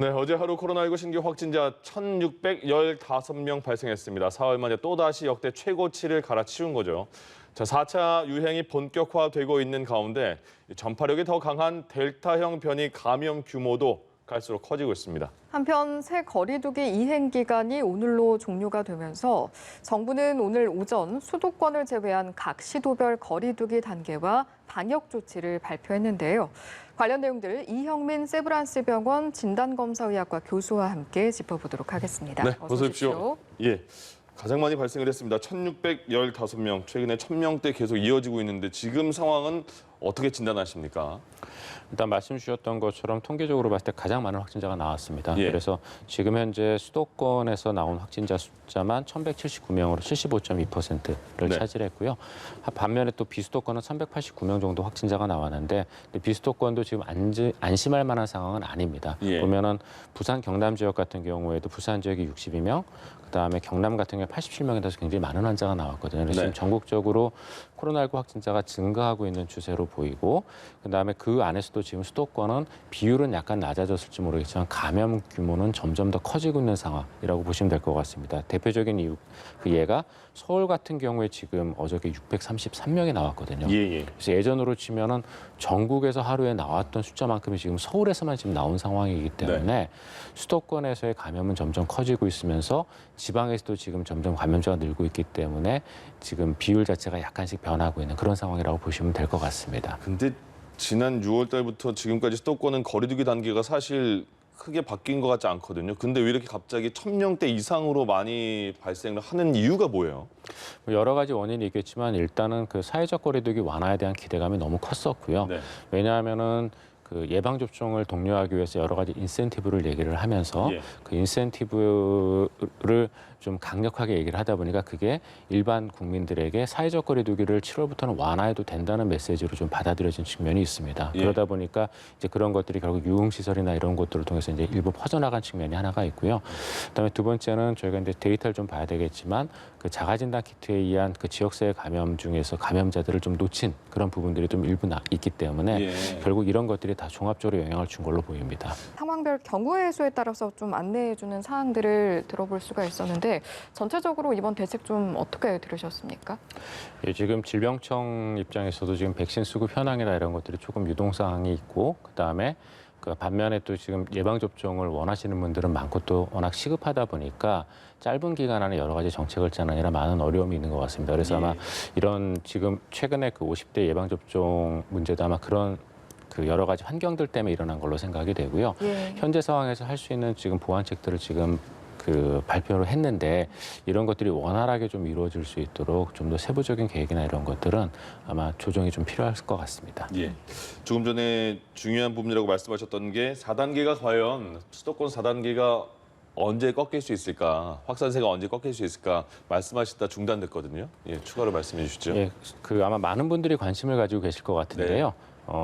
네, 어제 하루 코로나19 신규 확진자 1,615명 발생했습니다. 사흘 만에 또다시 역대 최고치를 갈아치운 거죠. 자, 4차 유행이 본격화되고 있는 가운데 전파력이 더 강한 델타형 변이 감염 규모도 갈수록 커지고 있습니다. 한편 새 거리두기 이행 기간이 오늘로 종료가 되면서 정부는 오늘 오전 수도권을 제외한 각 시도별 거리두기 단계와 방역 조치를 발표했는데요. 관련 내용들 이형민 세브란스병원 진단검사의학과 교수와 함께 짚어보도록 하겠습니다. 네, 어서 오십시오. 예, 가장 많이 발생을 했습니다. 1,615명, 최근에 1,000명대 계속 이어지고 있는데 지금 상황은 어떻게 진단하십니까? 일단 말씀 주셨던 것처럼 통계적으로 봤을 때 가장 많은 확진자가 나왔습니다. 예. 그래서 지금 현재 수도권에서 나온 확진자 숫자만 1,179명으로 75.2%를 네. 차지했고요. 반면에 또 비수도권은 389명 정도 확진자가 나왔는데 비수도권도 지금 안심할 만한 상황은 아닙니다. 예. 보면은 부산 경남 지역 같은 경우에도 부산 지역이 62명, 그다음에 경남 같은 경우에 87명에 대해서 굉장히 많은 환자가 나왔거든요. 그래서 네. 지금 전국적으로 코로나19 확진자가 증가하고 있는 추세로 보이고, 그다음에 그 안에서도 지금 수도권은 비율은 약간 낮아졌을지 모르겠지만 감염 규모는 점점 더 커지고 있는 상황이라고 보시면 될 것 같습니다. 대표적인 이유, 그 예가 서울 같은 경우에 지금 어저께 633명이 나왔거든요. 예. 그래서 예전으로 치면은 전국에서 하루에 나왔던 숫자만큼이 지금 서울에서만 지금 나온 상황이기 때문에 수도권에서의 감염은 점점 커지고 있으면서 지방에서도 지금 점점 감염자가 늘고 있기 때문에 지금 비율 자체가 약간씩 변하고 있는 그런 상황이라고 보시면 될 것 같습니다. 근데 지난 6월 달부터 지금까지 수도권은 거리두기 단계가 사실 크게 바뀐 것 같지 않거든요. 근데 왜 이렇게 갑자기 1,000명대 이상으로 많이 발생을 하는 이유가 뭐예요? 여러 가지 원인이 있겠지만 일단은 그 사회적 거리두기 완화에 대한 기대감이 너무 컸었고요. 네. 왜냐하면은 그 예방 접종을 독려하기 위해서 여러 가지 인센티브를 얘기를 하면서 예. 그 인센티브를 좀 강력하게 얘기를 하다 보니까 그게 일반 국민들에게 사회적 거리두기를 7월부터는 완화해도 된다는 메시지로 좀 받아들여진 측면이 있습니다. 예. 그러다 보니까 이제 그런 것들이 결국 유흥시설이나 이런 것들을 통해서 이제 일부 퍼져나간 측면이 하나가 있고요. 그다음에 두 번째는 저희가 이제 데이터를 좀 봐야 되겠지만 그 자가진단 키트에 의한 그 지역사회 감염 중에서 감염자들을 좀 놓친 그런 부분들이 좀 일부 있기 때문에 예. 결국 이런 것들이 다 종합적으로 영향을 준 걸로 보입니다. 상황별 경우의 수에 따라서 좀 안내해주는 사항들을 들어볼 수가 있었는데 전체적으로 이번 대책 좀 어떻게 들으셨습니까? 예, 지금 질병청 입장에서도 지금 백신 수급 현황이나 이런 것들이 조금 유동사항이 있고 그다음에 그 반면에 또 지금 예방접종을 원하시는 분들은 많고 또 워낙 시급하다 보니까 짧은 기간 안에 여러 가지 정책을 짜느라 많은 어려움이 있는 것 같습니다. 그래서 아마 이런 지금 최근에 그 50대 예방접종 문제도 아마 그런 그 여러 가지 환경들 때문에 일어난 걸로 생각이 되고요. 예. 현재 상황에서 할 수 있는 지금 보완책들을 지금 그 발표를 했는데 이런 것들이 원활하게 좀 이루어질 수 있도록 좀 더 세부적인 계획이나 이런 것들은 아마 조정이 좀 필요할 것 같습니다. 예. 조금 전에 중요한 부분이라고 말씀하셨던 게 4단계가 과연 수도권 4단계가 언제 꺾일 수 있을까? 확산세가 언제 꺾일 수 있을까? 말씀하시다 중단됐거든요. 예, 추가로 말씀해 주시죠. 예, 그 아마 많은 분들이 관심을 가지고 계실 것 같은데요.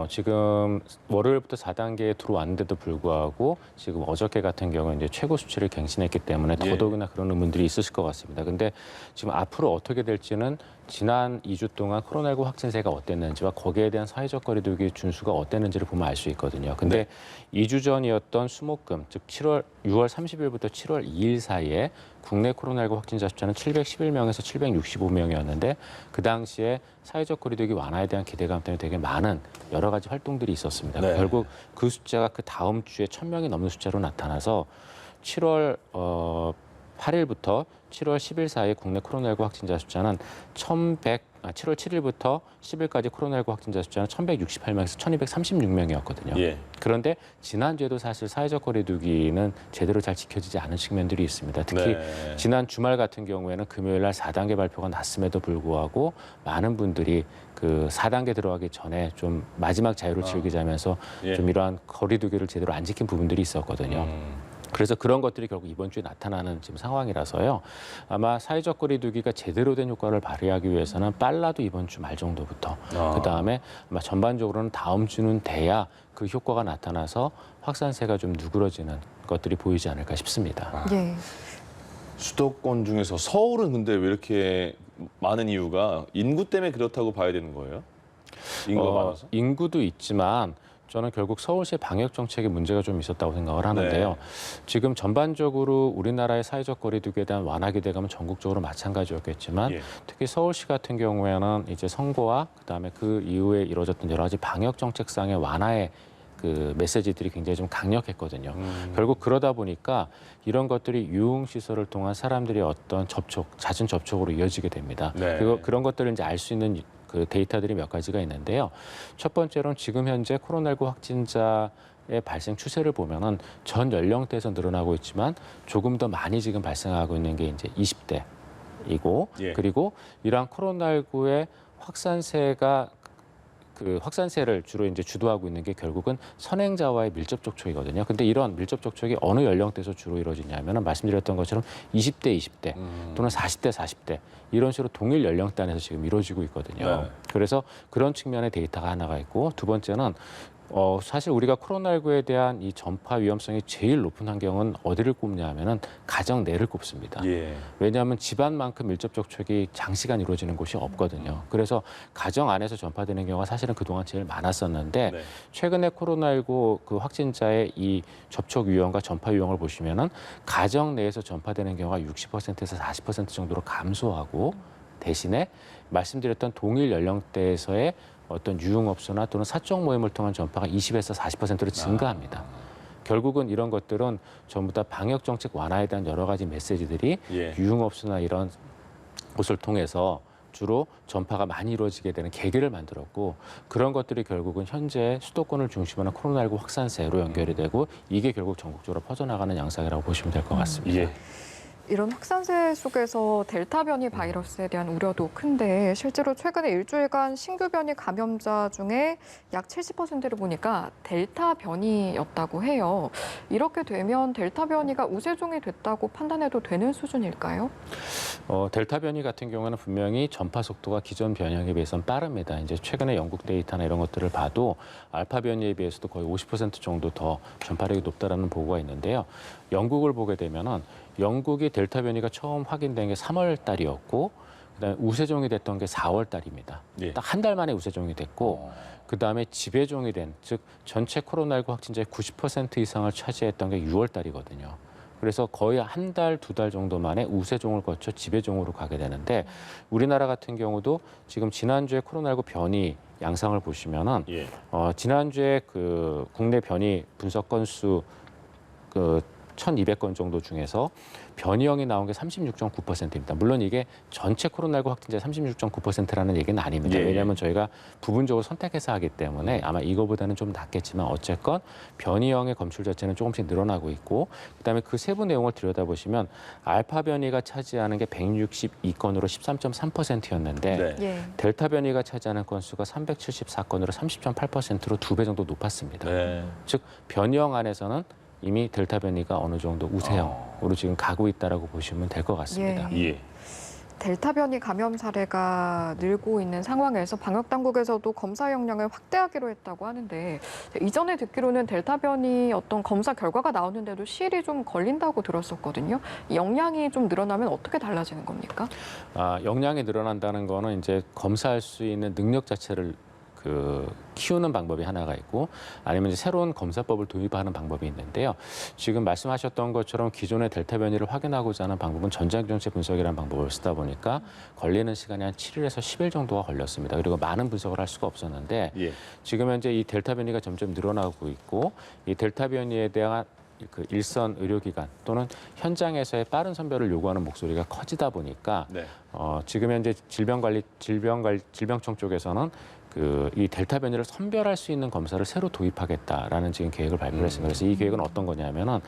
지금 월요일부터 4단계에 들어왔는데도 불구하고 지금 어저께 같은 경우는 이제 최고 수치를 갱신했기 때문에 예. 더더욱이나 그런 의문들이 있으실 것 같습니다. 근데 지금 앞으로 어떻게 될지는 지난 2주 동안 코로나19 확진세가 어땠는지와 거기에 대한 사회적 거리두기 준수가 어땠는지를 보면 알 수 있거든요. 근데 2주 전이었던 수목금, 즉 6월 30일부터 7월 2일 사이에 국내 코로나19 확진자 숫자는 711명에서 765명이었는데 그 당시에 사회적 거리두기 완화에 대한 기대감 때문에 되게 많은 여러 가지 활동들이 있었습니다. 네. 결국 그 숫자가 그 다음 주에 1,000명이 넘는 숫자로 나타나서 7월 8일부터 7월 10일 사이 국내 코로나19 확진자 숫자는 7월 7일부터 10일까지 코로나19 확진자 숫자는 1,168명에서 1,236명이었거든요. 예. 그런데 지난주에도 사실 사회적 거리두기는 제대로 잘 지켜지지 않은 측면들이 있습니다. 특히 네. 지난 주말 같은 경우에는 금요일 날 4단계 발표가 났음에도 불구하고 많은 분들이 그 4단계 들어가기 전에 좀 마지막 자유를 즐기자면서 예. 좀 이러한 거리두기를 제대로 안 지킨 부분들이 있었거든요. 그래서 그런 것들이 결국 이번 주에 나타나는 지금 상황이라서요. 아마 사회적 거리두기가 제대로 된 효과를 발휘하기 위해서는 빨라도 이번 주 말 정도부터 그다음에 아마 전반적으로는 다음 주는 돼야 그 효과가 나타나서 확산세가 좀 누그러지는 것들이 보이지 않을까 싶습니다. 예. 수도권 중에서 서울은 근데 왜 이렇게 많은 이유가 인구 때문에 그렇다고 봐야 되는 거예요? 인구가 많아서? 인구도 있지만 저는 결국 서울시의 방역 정책에 문제가 좀 있었다고 생각을 하는데요. 지금 전반적으로 우리나라의 사회적 거리두기에 대한 완화 기대감은 전국적으로 마찬가지였겠지만 특히 서울시 같은 경우에는 이제 선거와 그다음에 그 이후에 이루어졌던 여러 가지 방역 정책상의 완화의 그 메시지들이 굉장히 좀 강력했거든요. 결국 그러다 보니까 이런 것들이 유흥시설을 통한 사람들이 어떤 잦은 접촉으로 이어지게 됩니다. 그리고 그런 것들을 이제 알 수 있는 그 데이터들이 몇 가지가 있는데요. 첫 번째로는 지금 현재 코로나19 확진자의 발생 추세를 보면은 전 연령대에서 늘어나고 있지만 조금 더 많이 지금 발생하고 있는 게 이제 20대이고 그리고 이러한 코로나19의 확산세가 그 확산세를 주로 이제 주도하고 있는 게 결국은 선행자와의 밀접 접촉이거든요. 근데 이런 밀접 접촉이 어느 연령대에서 주로 이루어지냐면은 말씀드렸던 것처럼 20대, 20대 또는 40대, 40대 이런 식으로 동일 연령대 안에서 지금 이루어지고 있거든요. 그래서 그런 측면의 데이터가 하나가 있고 두 번째는 사실 우리가 코로나19에 대한 이 전파 위험성이 제일 높은 환경은 어디를 꼽냐 하면은 가정 내를 꼽습니다. 왜냐하면 집안만큼 밀접 접촉이 장시간 이루어지는 곳이 없거든요. 그래서 가정 안에서 전파되는 경우가 사실은 그동안 제일 많았었는데 최근에 코로나19 그 확진자의 이 접촉 유형과 전파 유형을 보시면은 가정 내에서 전파되는 경우가 60%에서 40% 정도로 감소하고 대신에 말씀드렸던 동일 연령대에서의 어떤 유흥업소나 또는 사적 모임을 통한 전파가 20에서 40%로 증가합니다. 결국은 이런 것들은 전부 다 방역 정책 완화에 대한 여러 가지 메시지들이 유흥업소나 이런 곳을 통해서 주로 전파가 많이 이루어지게 되는 계기를 만들었고 그런 것들이 결국은 현재 수도권을 중심으로 한 코로나19 확산세로 연결이 되고 이게 결국 전국적으로 퍼져나가는 양상이라고 보시면 될 것 같습니다. 이런 확산세 속에서 델타 변이 바이러스에 대한 우려도 큰데 실제로 최근에 일주일간 신규 변이 감염자 중에 약 70%를 보니까 델타 변이였다고 해요. 이렇게 되면 델타 변이가 우세종이 됐다고 판단해도 되는 수준일까요? 델타 변이 같은 경우는 분명히 전파 속도가 기존 변형에 비해서는 빠릅니다. 이제 최근에 영국 데이터나 이런 것들을 봐도 알파 변이에 비해서도 거의 50% 정도 더 전파력이 높다라는 보고가 있는데요. 영국을 보게 되면은 영국이 델타 변이가 처음 확인된 게 3월 달이었고 그다음에 우세종이 됐던 게 4월 달입니다. 딱 한 달 만에 우세종이 됐고 그다음에 지배종이 된, 즉 전체 코로나19 확진자의 90% 이상을 차지했던 게 6월 달이거든요. 그래서 거의 한 달, 두 달 정도 만에 우세종을 거쳐 지배종으로 가게 되는데 우리나라 같은 경우도 지금 지난주에 코로나19 변이 양상을 보시면은 지난주에 그 국내 변이 분석 건수 1,200건 정도 중에서 변이형이 나온 게 36.9%입니다. 물론 이게 전체 코로나19 확진자의 36.9%라는 얘기는 아닙니다. 왜냐하면 저희가 부분적으로 선택해서 하기 때문에 아마 이거보다는 좀 낮겠지만 어쨌건 변이형의 검출 자체는 조금씩 늘어나고 있고 그다음에 그 세부 내용을 들여다보시면 알파 변이가 차지하는 게 162건으로 13.3%였는데 델타 변이가 차지하는 건수가 374건으로 30.8%로 2배 정도 높았습니다. 즉 변이형 안에서는 이미 델타 변이가 어느 정도 우세형으로 지금 가고 있다라고 보시면 될 것 같습니다. 델타 변이 감염 사례가 늘고 있는 상황에서 방역 당국에서도 검사 역량을 확대하기로 했다고 하는데 이전에 듣기로는 델타 변이 어떤 검사 결과가 나오는데도 시일이 좀 걸린다고 들었었거든요. 역량이 좀 늘어나면 어떻게 달라지는 겁니까? 역량이 늘어난다는 거는 이제 검사할 수 있는 능력 자체를 키우는 방법이 하나가 있고 아니면 이제 새로운 검사법을 도입하는 방법이 있는데요. 지금 말씀하셨던 것처럼 기존의 델타 변이를 확인하고자 하는 방법은 전장 전체 분석이라는 방법을 쓰다 보니까 걸리는 시간이 한 7일에서 10일 정도가 걸렸습니다. 그리고 많은 분석을 할 수가 없었는데 지금 현재 이 델타 변이가 점점 늘어나고 있고 이 델타 변이에 대한 그 일선 의료기관 또는 현장에서의 빠른 선별을 요구하는 목소리가 커지다 보니까 지금 현재 질병청 쪽에서는 이 델타 변이를 선별할 수 있는 검사를 새로 도입하겠다라는 지금 계획을 발표를 했습니다. 그래서 이 계획은 어떤 거냐면은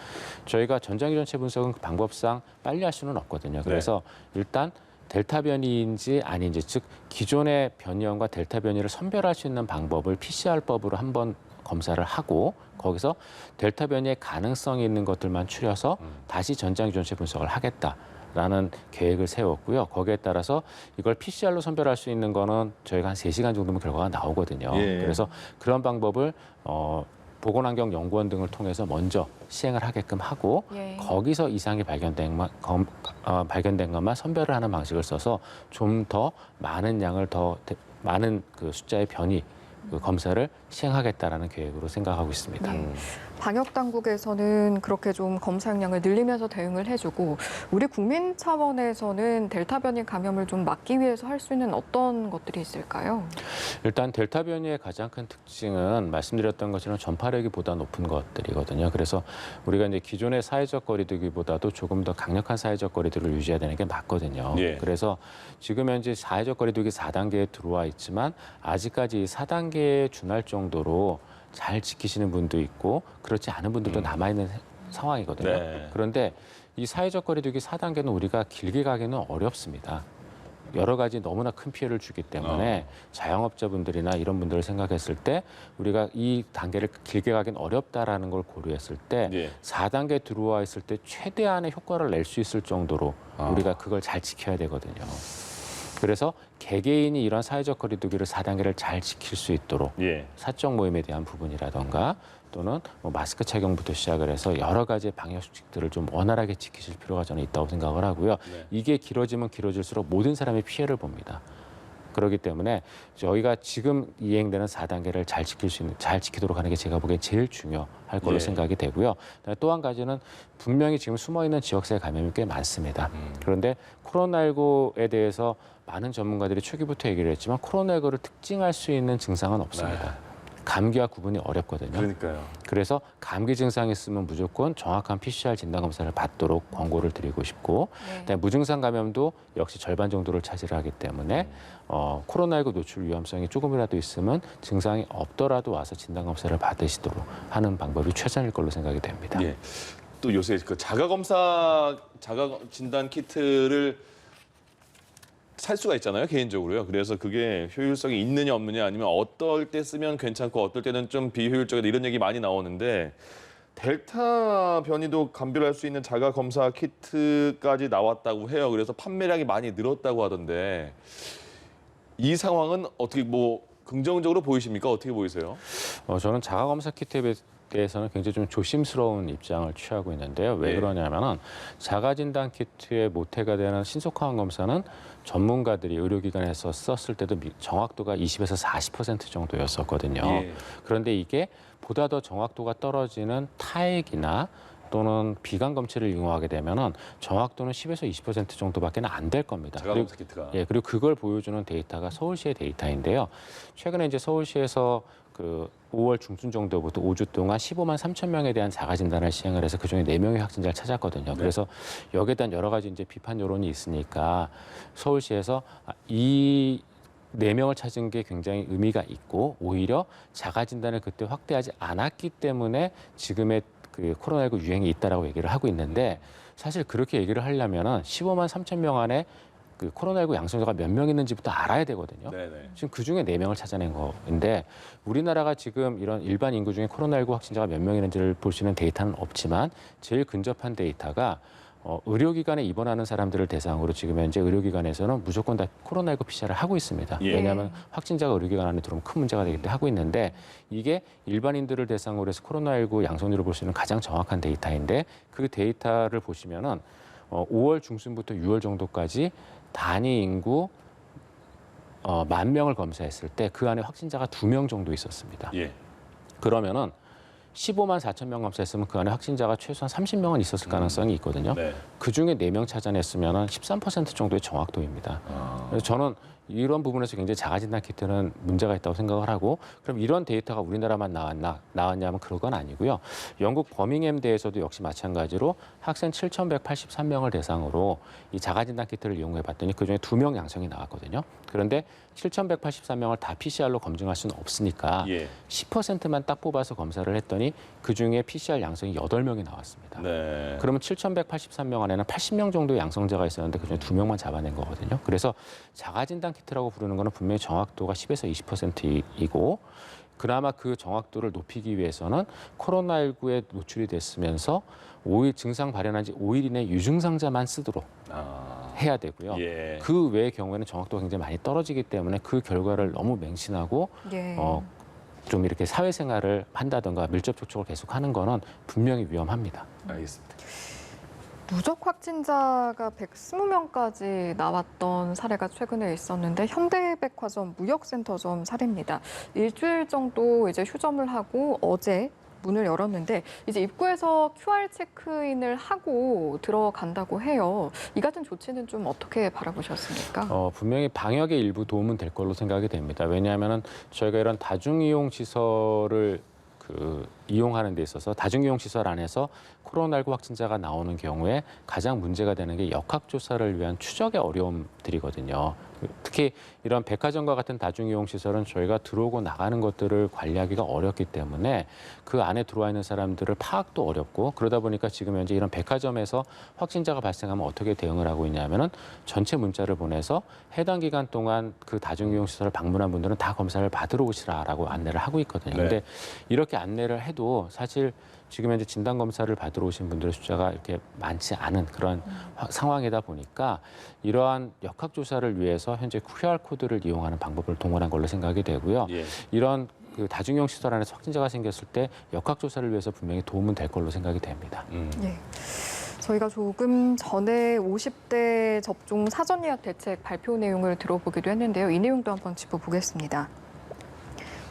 저희가 전장기 전체 분석은 그 방법상 빨리 할 수는 없거든요. 그래서 일단 델타 변이인지 아닌지, 즉 기존의 변이형과 델타 변이를 선별할 수 있는 방법을 PCR법으로 한번 검사를 하고 거기서 델타 변이의 가능성이 있는 것들만 추려서 다시 전장기 전체 분석을 하겠다라는 계획을 세웠고요. 거기에 따라서 이걸 PCR로 선별할 수 있는 거는 저희가 한 3시간 정도면 결과가 나오거든요. 그래서 그런 방법을 보건환경연구원 등을 통해서 먼저 시행을 하게끔 하고 거기서 이상이 발견된 것만 선별을 하는 방식을 써서 좀 더 많은 양을 많은 그 숫자의 변이 그 검사를 시행하겠다라는 계획으로 생각하고 있습니다. 방역 당국에서는 그렇게 좀 검사용량을 늘리면서 대응을 해주고 우리 국민 차원에서는 델타 변이 감염을 좀 막기 위해서 할 수 있는 어떤 것들이 있을까요? 일단 델타 변이의 가장 큰 특징은 말씀드렸던 것처럼 전파력이 보다 높은 것들이거든요. 그래서 우리가 이제 기존의 사회적 거리두기보다도 조금 더 강력한 사회적 거리두기를 유지해야 되는 게 맞거든요. 예. 그래서 지금 현재 사회적 거리두기 4단계에 들어와 있지만 아직까지 4단계에 준할 정도로 잘 지키시는 분도 있고 그렇지 않은 분들도 남아있는 상황이거든요. 네. 그런데 이 사회적 거리두기 4단계는 우리가 길게 가기는 어렵습니다. 여러 가지 너무나 큰 피해를 주기 때문에 자영업자분들이나 이런 분들을 생각했을 때 우리가 이 단계를 길게 가긴 어렵다라는 걸 고려했을 때 예. 4단계 들어와 있을 때 최대한의 효과를 낼 수 있을 정도로 우리가 그걸 잘 지켜야 되거든요. 그래서 개개인이 이런 사회적 거리두기를 4단계를 잘 지킬 수 있도록 예. 사적 모임에 대한 부분이라던가 또는 뭐 마스크 착용부터 시작을 해서 여러 가지 방역 수칙들을 좀 원활하게 지키실 필요가 저는 있다고 생각을 하고요. 네. 이게 길어지면 길어질수록 모든 사람이 피해를 봅니다. 그렇기 때문에 저희가 지금 이행되는 4단계를 잘 지킬 수 있는, 잘 지키도록 하는 게 제가 보기엔 제일 중요할 걸로 예. 생각이 되고요. 또 한 가지는 분명히 지금 숨어있는 지역사회 감염이 꽤 많습니다. 그런데 코로나19에 대해서 많은 전문가들이 초기부터 얘기를 했지만 코로나19를 특징할 수 있는 증상은 없습니다. 감기와 구분이 어렵거든요. 그러니까요. 그래서 감기 증상이 있으면 무조건 정확한 PCR 진단 검사를 받도록 권고를 드리고 싶고 그다음에 무증상 감염도 역시 절반 정도를 차지하기 때문에 코로나19 노출 위험성이 조금이라도 있으면 증상이 없더라도 와서 진단 검사를 받으시도록 하는 방법이 최선일 걸로 생각이 됩니다. 예. 또 요새 그 자가 검사, 자가 진단 키트를 살 수가 있잖아요, 개인적으로요. 그래서 그게 효율성이 있느냐 없느냐 아니면 어떨 때 쓰면 괜찮고 어떨 때는 좀 비효율적이다 이런 얘기 많이 나오는데 델타 변이도 감별할 수 있는 자가 검사 키트까지 나왔다고 해요. 그래서 판매량이 많이 늘었다고 하던데 이 상황은 어떻게 뭐 긍정적으로 보이십니까? 어떻게 보이세요? 저는 자가 검사 키트에 대해서는 굉장히 좀 조심스러운 입장을 취하고 있는데요. 왜 예. 그러냐면은 자가 진단 키트의 모태가 되는 신속항원 검사는 전문가들이 의료기관에서 썼을 때도 정확도가 20에서 40% 정도였었거든요. 예. 그런데 이게 보다 더 정확도가 떨어지는 타액이나 또는 비강 검체를 이용하게 되면은 정확도는 10에서 20% 정도밖에 안 될 겁니다. 자가 검사 키트가. 예, 그리고 그걸 보여주는 데이터가 서울시의 데이터인데요. 최근에 이제 서울시에서 그 5월 중순 정도부터 5주 동안 15만 3천 명에 대한 자가 진단을 시행을 해서 그중에 4명의 확진자를 찾았거든요. 그래서 여기에 대한 여러 가지 이제 비판 여론이 있으니까 서울시에서 이 4명을 찾은 게 굉장히 의미가 있고 오히려 자가 진단을 그때 확대하지 않았기 때문에 지금의 그 코로나19 유행이 있다라고 얘기를 하고 있는데 사실 그렇게 얘기를 하려면은 15만 3천 명 안에 그 코로나19 양성자가 몇 명 있는지부터 알아야 되거든요. 네네. 지금 그 중에 4명을 찾아낸 거인데 우리나라가 지금 이런 일반 인구 중에 코로나19 확진자가 몇 명 있는지를 볼 수 있는 데이터는 없지만 제일 근접한 데이터가 의료기관에 입원하는 사람들을 대상으로 지금 현재 의료기관에서는 무조건 다 코로나19 PCR을 하고 있습니다. 예. 왜냐하면 확진자가 의료기관 안에 들어오면 큰 문제가 되기 때문에 하고 있는데 이게 일반인들을 대상으로 해서 코로나19 양성률을 볼 수 있는 가장 정확한 데이터인데 그 데이터를 보시면은 5월 중순부터 6월 정도까지 단위 인구 10,000명을 검사했을 때 그 안에 확진자가 2명 정도 있었습니다. 예. 그러면은 15만 4천 명 검사했으면 그 안에 확진자가 최소한 30명은 있었을 가능성이 있거든요. 네. 그 중에 4명 찾아냈으면 13% 정도의 정확도입니다. 그래서 저는 이런 부분에서 굉장히 자가진단 키트는 문제가 있다고 생각을 하고 그럼 이런 데이터가 우리나라만 나왔냐면 그런 건 아니고요. 영국 버밍햄대에서도 역시 마찬가지로 학생 7,183명을 대상으로 이 자가진단 키트를 이용해 봤더니 그중에 2명 양성이 나왔거든요. 그런데 7,183명을 다 PCR로 검증할 수는 없으니까 예. 10%만 딱 뽑아서 검사를 했더니 그중에 PCR 양성이 8명이 나왔습니다. 네. 그러면 7,183명 안에는 80명 정도의 양성자가 있었는데 그중에 2명만 잡아낸 거거든요. 그래서 자가진단 키트라고 부르는 거는 분명히 정확도가 10에서 20%이고 그나마 그 정확도를 높이기 위해서는 코로나19에 노출이 됐으면서 5일 증상 발현한 지 5일 이내 유증상자만 쓰도록 해야 되고요. 예. 그 외의 경우에는 정확도가 굉장히 많이 떨어지기 때문에 그 결과를 너무 맹신하고 예. 좀 이렇게 사회생활을 한다든가 밀접 접촉을 계속하는 거는 분명히 위험합니다. 알겠습니다. 누적 확진자가 120명까지 나왔던 사례가 최근에 있었는데 현대백화점 무역센터점 사례입니다. 일주일 정도 이제 휴점을 하고 어제 문을 열었는데 이제 입구에서 QR 체크인을 하고 들어간다고 해요. 이 같은 조치는 좀 어떻게 바라보셨습니까? 분명히 방역에 일부 도움은 될 걸로 생각이 됩니다. 왜냐하면은 저희가 이런 다중이용 시설을 이용하는 데 있어서 다중이용 시설 안에서 코로나19 확진자가 나오는 경우에 가장 문제가 되는 게 역학조사를 위한 추적의 어려움들이거든요. 특히 이런 백화점과 같은 다중이용 시설은 저희가 들어오고 나가는 것들을 관리하기가 어렵기 때문에 그 안에 들어와 있는 사람들을 파악도 어렵고 그러다 보니까 지금 현재 이런 백화점에서 확진자가 발생하면 어떻게 대응을 하고 있냐면은 전체 문자를 보내서 해당 기간 동안 그 다중이용 시설을 방문한 분들은 다 검사를 받으러 오시라라고 안내를 하고 있거든요. 네. 근데 이렇게 안내를 해도 사실 지금 현재 진단 검사를 받으러 오신 분들의 숫자가 이렇게 많지 않은 그런 상황이다 보니까 이러한 역학 조사를 위해서 현재 QR 코드를 이용하는 방법을 동원한 걸로 생각이 되고요. 예. 이런 그 다중이용 시설 안에서 확진자가 생겼을 때 역학 조사를 위해서 분명히 도움은 될 걸로 생각이 됩니다. 예. 저희가 조금 전에 50대 접종 사전 예약 대책 발표 내용을 들어보기도 했는데요. 이 내용도 한번 짚어보겠습니다.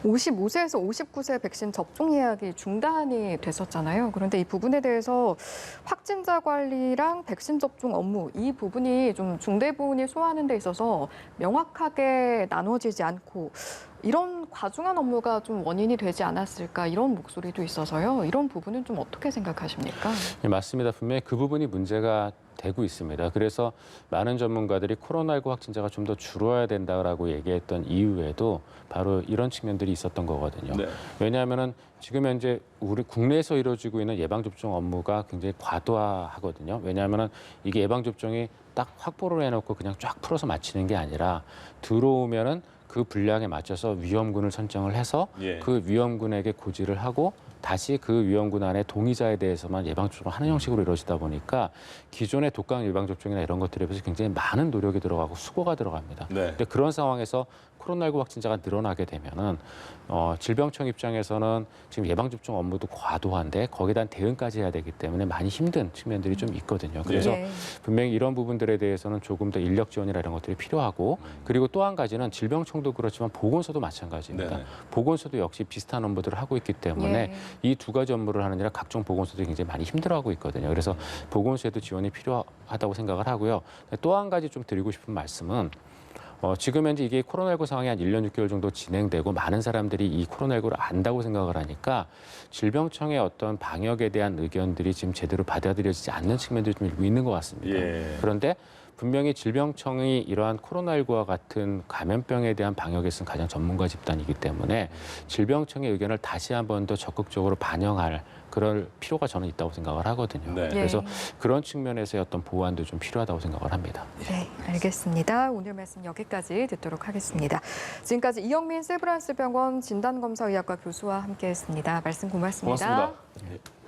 55세에서 59세 백신 접종 예약이 중단이 됐었잖아요. 그런데 이 부분에 대해서 확진자 관리랑 백신 접종 업무 이 부분이 좀 중대부분이 소화하는 데 있어서 명확하게 나눠지지 않고 이런 과중한 업무가 좀 원인이 되지 않았을까 이런 목소리도 있어서요. 이런 부분은 좀 어떻게 생각하십니까? 네, 맞습니다. 분명히 그 부분이 문제가 되고 있습니다. 그래서 많은 전문가들이 코로나19 확진자가 좀 더 줄어야 된다라고 얘기했던 이유에도 바로 이런 측면들이 있었던 거거든요. 네. 왜냐하면은 지금 현재 우리 국내에서 이루어지고 있는 예방접종 업무가 굉장히 과도하거든요. 왜냐하면은 이게 예방접종이 딱 확보를 해놓고 그냥 쫙 풀어서 마치는 게 아니라 들어오면은 그 분량에 맞춰서 위험군을 선정을 해서 예. 그 위험군에게 고지를 하고 다시 그 위험군 안에 동의자에 대해서만 예방접종을 하는 형식으로 이루어지다 보니까 기존의 독감 예방접종이나 이런 것들에 비해서 굉장히 많은 노력이 들어가고 수고가 들어갑니다. 네. 근데 그런 상황에서 코로나19 확진자가 늘어나게 되면은 질병청 입장에서는 지금 예방접종 업무도 과도한데 거기에 대한 대응까지 해야 되기 때문에 많이 힘든 측면들이 좀 있거든요. 그래서 예. 분명히 이런 부분들에 대해서는 조금 더 인력 지원이나 이런 것들이 필요하고 그리고 또 한 가지는 질병청도 그렇지만 보건소도 마찬가지입니다. 네네. 보건소도 역시 비슷한 업무들을 하고 있기 때문에 예. 이 두 가지 업무를 하느라 각종 보건소들이 굉장히 많이 힘들어하고 있거든요. 그래서 보건소에도 지원이 필요하다고 생각을 하고요. 또 한 가지 좀 드리고 싶은 말씀은 지금 현재 이게 코로나19 상황이 한 1년 6개월 정도 진행되고 많은 사람들이 이 코로나19를 안다고 생각을 하니까 질병청의 어떤 방역에 대한 의견들이 지금 제대로 받아들여지지 않는 측면들이 좀 일부 있는 것 같습니다. 예. 그런데 분명히 질병청이 이러한 코로나19와 같은 감염병에 대한 방역에서는 가장 전문가 집단이기 때문에 질병청의 의견을 다시 한 번 더 적극적으로 반영할 그럴 필요가 저는 있다고 생각을 하거든요. 네. 그래서 그런 측면에서의 어떤 보완도 좀 필요하다고 생각을 합니다. 네, 알겠습니다. 오늘 말씀 여기까지 듣도록 하겠습니다. 지금까지 이영민 세브란스 병원 진단검사의학과 교수와 함께했습니다. 말씀 고맙습니다. 고맙습니다.